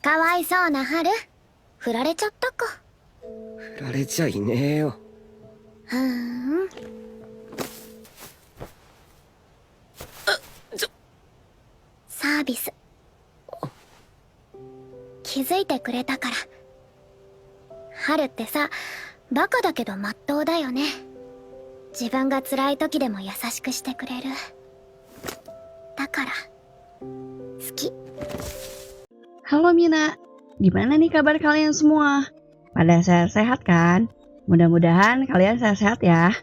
かわいそうな春、振られちゃったか。振られちゃいねえよ。ふーん。サービス。気づいてくれたから。春ってさ、バカだけどまっとうだよね。自分が辛い時でも優しくしてくれる。だから好き。 Halo Mina, gimana nih kabar kalian semua? Pada sehat-sehat kan? Mudah-mudahan kalian sehat-sehat ya.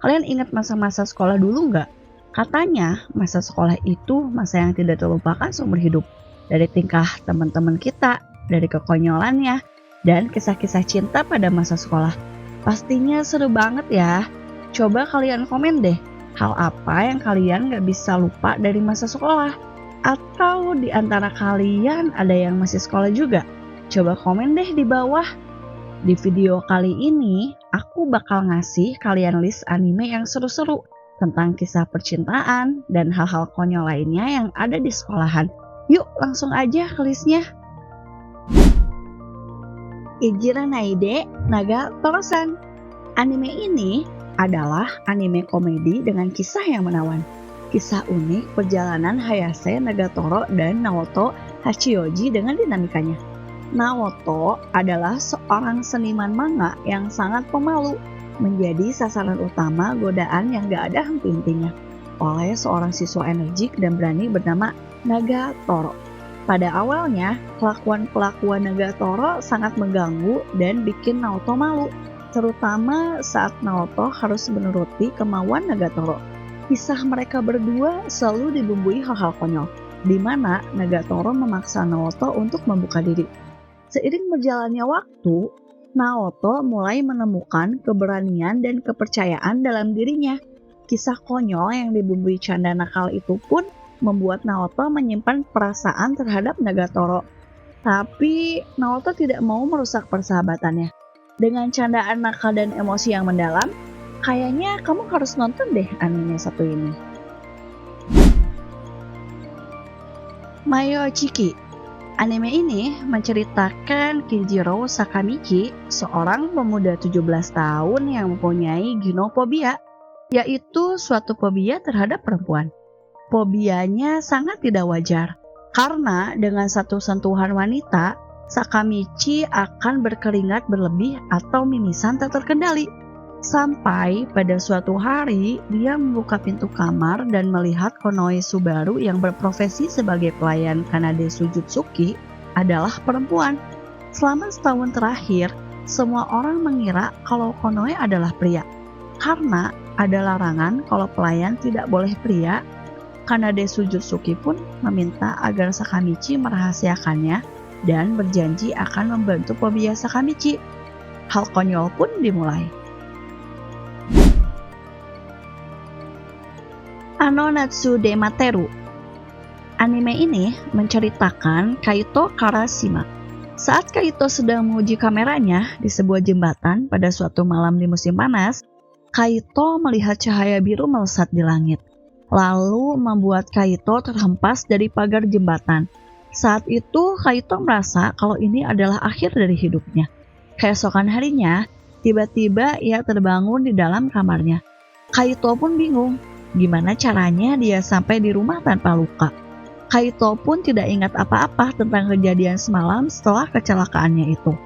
Kalian ingat masa-masa sekolah dulu nggak? Katanya masa sekolah itu masa yang tidak terlupakan seumur hidup. Dari tingkah teman-teman kita, dari kekonyolannya, dan kisah-kisah cinta pada masa sekolah. Pastinya seru banget ya. Coba kalian komen deh, hal apa yang kalian gak bisa lupa dari masa sekolah? Atau di antara kalian ada yang masih sekolah juga? Coba komen deh di bawah. Di video kali ini, aku bakal ngasih kalian list anime yang seru-seru tentang kisah percintaan dan hal-hal konyol lainnya yang ada di sekolahan. Yuk langsung aja ke listnya. Ijira Naide Naga Toro-san. Anime ini adalah anime komedi dengan kisah yang menawan. Kisah unik perjalanan Hayase Nagatoro dan Naoto Hachioji dengan dinamikanya. Naoto adalah seorang seniman manga yang sangat pemalu, menjadi sasaran utama godaan yang gak ada henti-hentinya oleh seorang siswa energik dan berani bernama Nagatoro. Pada awalnya, kelakuan Nagatoro sangat mengganggu dan bikin Naoto malu, terutama saat Naoto harus menuruti kemauan Nagatoro. Kisah mereka berdua selalu dibumbui hal-hal konyol, di mana Nagatoro memaksa Naoto untuk membuka diri. Seiring berjalannya waktu, Naoto mulai menemukan keberanian dan kepercayaan dalam dirinya. Kisah konyol yang dibumbui canda nakal itu pun membuat Naoto menyimpan perasaan terhadap Nagatoro. Tapi Naoto tidak mau merusak persahabatannya. Dengan candaan nakal dan emosi yang mendalam, kayaknya kamu harus nonton deh anime satu ini. Mayo Chiki. Anime ini menceritakan Kijiro Sakamichi, seorang pemuda 17 tahun yang mempunyai ginophobia, yaitu suatu fobia terhadap perempuan. Fobianya sangat tidak wajar, karena dengan satu sentuhan wanita, Sakamichi akan berkeringat berlebih atau mimisan tak terkendali. Sampai pada suatu hari, dia membuka pintu kamar dan melihat Konoe Subaru yang berprofesi sebagai pelayan Kanade Sujutsuki adalah perempuan. Selama setahun terakhir, semua orang mengira kalau Konoe adalah pria. Karena ada larangan kalau pelayan tidak boleh pria, Kanade Sujutsuki pun meminta agar Sakamichi merahasiakannya dan berjanji akan membantu fobia Sakamichi. Hal konyol pun dimulai. Ano Natsu de Materu. Anime ini menceritakan Kaito Karashima. Saat Kaito sedang menguji kameranya di sebuah jembatan pada suatu malam di musim panas, Kaito melihat cahaya biru melesat di langit, lalu membuat Kaito terhempas dari pagar jembatan. Saat itu Kaito merasa kalau ini adalah akhir dari hidupnya. Keesokan harinya, tiba-tiba ia terbangun di dalam kamarnya. Kaito pun bingung, gimana caranya dia sampai di rumah tanpa luka. Kaito pun tidak ingat apa-apa tentang kejadian semalam setelah kecelakaannya itu.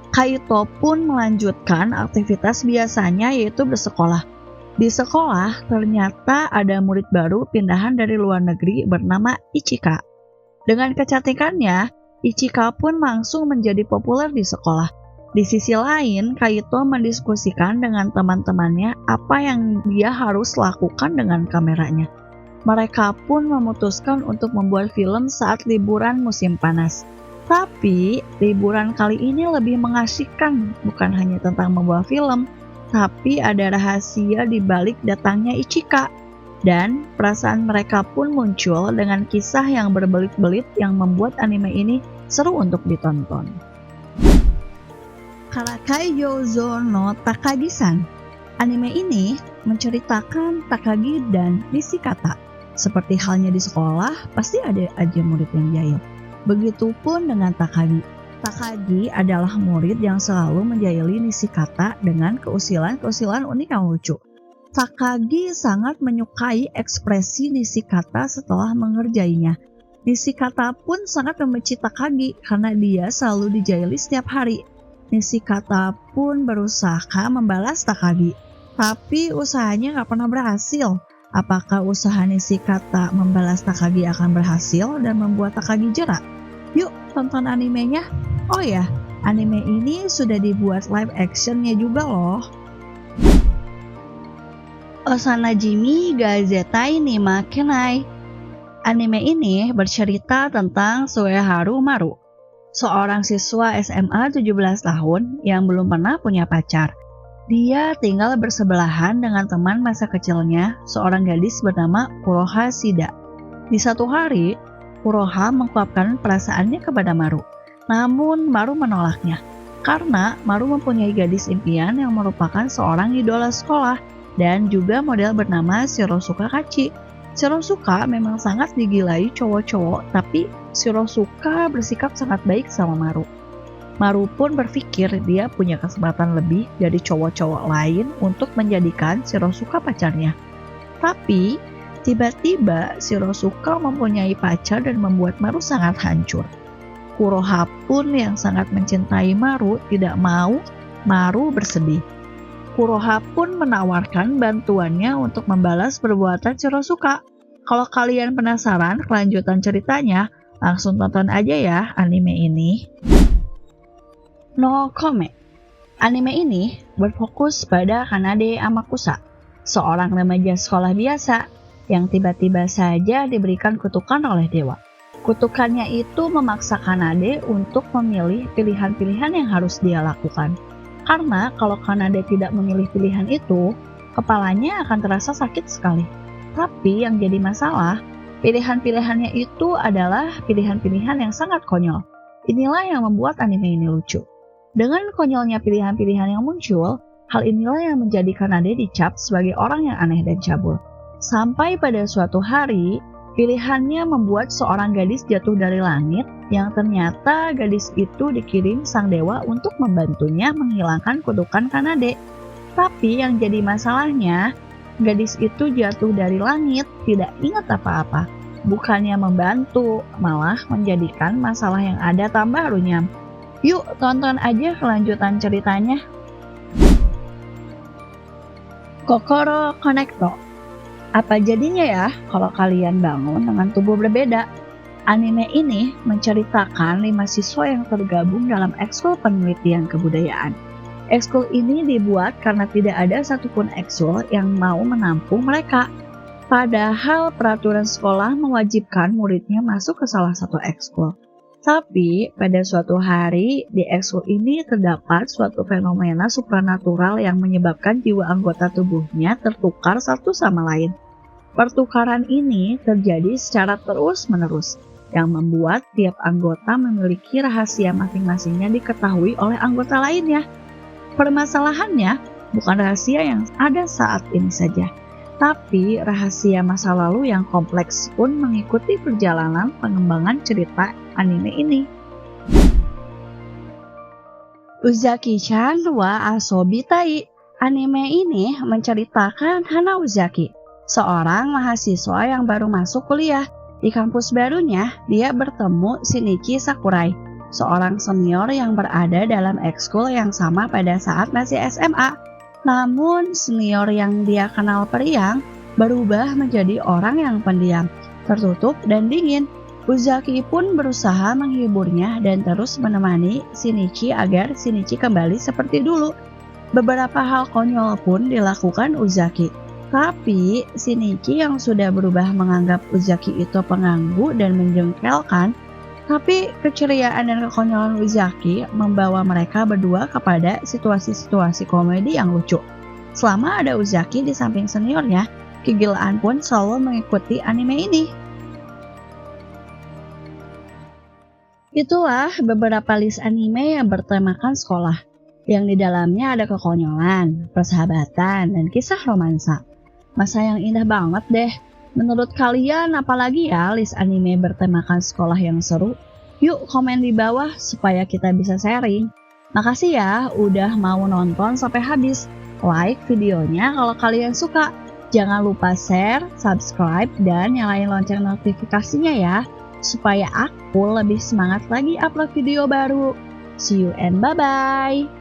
Kaito pun melanjutkan aktivitas biasanya, yaitu bersekolah. Di sekolah, ternyata ada murid baru pindahan dari luar negeri bernama Ichika. Dengan kecantikannya, Ichika pun langsung menjadi populer di sekolah. Di sisi lain, Kaito mendiskusikan dengan teman-temannya apa yang dia harus lakukan dengan kameranya. Mereka pun memutuskan untuk membuat film saat liburan musim panas. Tapi, liburan kali ini lebih mengasihkan, bukan hanya tentang membuat film, tapi ada rahasia di balik datangnya Ichika. Dan perasaan mereka pun muncul dengan kisah yang berbelit-belit yang membuat anime ini seru untuk ditonton. Karakai Youzo no Takagi-san. Anime ini menceritakan Takagi dan Nishikata. Seperti halnya di sekolah, pasti ada aja murid yang jahil. Begitupun dengan Takagi. Takagi adalah murid yang selalu menjahili Nishikata dengan keusilan-keusilan unik yang lucu. Takagi sangat menyukai ekspresi Nishikata setelah mengerjainya. Nishikata pun sangat membenci Takagi karena dia selalu dijahili setiap hari. Nishikata pun berusaha membalas Takagi, tapi usahanya gak pernah berhasil. Apakah usaha Nishikata membalas Takagi akan berhasil dan membuat Takagi jera? Yuk tonton animenya. Oh ya, anime ini sudah dibuat live actionnya juga loh. Osanajimi Gazetai ni Makenai. Anime ini bercerita tentang Sueharu Maru, seorang siswa SMA 17 tahun yang belum pernah punya pacar. Dia tinggal bersebelahan dengan teman masa kecilnya, seorang gadis bernama Kuroha Shida. Di satu hari, Kuroha mengungkapkan perasaannya kepada Maru. Namun Maru menolaknya, karena Maru mempunyai gadis impian yang merupakan seorang idola sekolah dan juga model bernama Shirosuka Kachi. Shirosuka memang sangat digilai cowok-cowok, tapi Shirosuka bersikap sangat baik sama Maru. Maru pun berpikir dia punya kesempatan lebih dari cowok-cowok lain untuk menjadikan Shirosuka pacarnya. Tapi, tiba-tiba Shirosuka mempunyai pacar dan membuat Maru sangat hancur. Kuroha pun yang sangat mencintai Maru tidak mau Maru bersedih. Kuroha pun menawarkan bantuannya untuk membalas perbuatan Shirosuka. Kalau kalian penasaran kelanjutan ceritanya, langsung tonton aja ya anime ini. No Kome. Anime ini berfokus pada Kanade Amakusa, seorang remaja sekolah biasa yang tiba-tiba saja diberikan kutukan oleh dewa. Kutukannya itu memaksa Kanade untuk memilih pilihan-pilihan yang harus dia lakukan. Karena kalau Kanade tidak memilih pilihan itu, kepalanya akan terasa sakit sekali. Tapi yang jadi masalah, pilihan-pilihannya itu adalah pilihan-pilihan yang sangat konyol. Inilah yang membuat anime ini lucu. Dengan konyolnya pilihan-pilihan yang muncul, hal inilah yang menjadi Kanade dicap sebagai orang yang aneh dan cabul. Sampai pada suatu hari, pilihannya membuat seorang gadis jatuh dari langit yang ternyata gadis itu dikirim sang dewa untuk membantunya menghilangkan kutukan Kanade. Tapi yang jadi masalahnya, gadis itu jatuh dari langit tidak ingat apa-apa. Bukannya membantu, malah menjadikan masalah yang ada tambah runyam. Yuk tonton aja kelanjutan ceritanya. Kokoro Connecto. Apa jadinya ya kalau kalian bangun dengan tubuh berbeda? Anime ini menceritakan 5 siswa yang tergabung dalam ekskul penelitian kebudayaan. Ekskul ini dibuat karena tidak ada satupun ekskul yang mau menampung mereka. Padahal peraturan sekolah mewajibkan muridnya masuk ke salah satu ekskul. Tapi pada suatu hari di ekskul ini terdapat suatu fenomena supranatural yang menyebabkan jiwa anggota tubuhnya tertukar satu sama lain. Pertukaran ini terjadi secara terus-menerus, yang membuat tiap anggota memiliki rahasia masing-masingnya diketahui oleh anggota lainnya. Permasalahannya bukan rahasia yang ada saat ini saja, tapi rahasia masa lalu yang kompleks pun mengikuti perjalanan pengembangan cerita anime ini. Uzaki-chan wa Asobi Tai. Anime ini menceritakan Hana Uzaki, seorang mahasiswa yang baru masuk kuliah. Di kampus barunya, dia bertemu Shinichi Sakurai, seorang senior yang berada dalam ekskul yang sama pada saat masih SMA. Namun, senior yang dia kenal periang berubah menjadi orang yang pendiam, tertutup dan dingin. Uzaki pun berusaha menghiburnya dan terus menemani Shinichi agar Shinichi kembali seperti dulu. Beberapa hal konyol pun dilakukan Uzaki. Tapi, Shinichi yang sudah berubah menganggap Uzaki itu pengganggu dan menjengkelkan. Tapi, keceriaan dan kekonyolan Uzaki membawa mereka berdua kepada situasi-situasi komedi yang lucu. Selama ada Uzaki di samping seniornya, kegilaan pun selalu mengikuti anime ini. Itulah beberapa list anime yang bertemakan sekolah, yang di dalamnya ada kekonyolan, persahabatan, dan kisah romansa. Masa yang indah banget deh. Menurut kalian apalagi ya list anime bertemakan sekolah yang seru? Yuk komen di bawah supaya kita bisa sharing. Makasih ya udah mau nonton sampai habis. Like videonya kalau kalian suka. Jangan lupa share, subscribe, dan nyalain lonceng notifikasinya ya. Supaya aku lebih semangat lagi upload video baru. See you and bye-bye.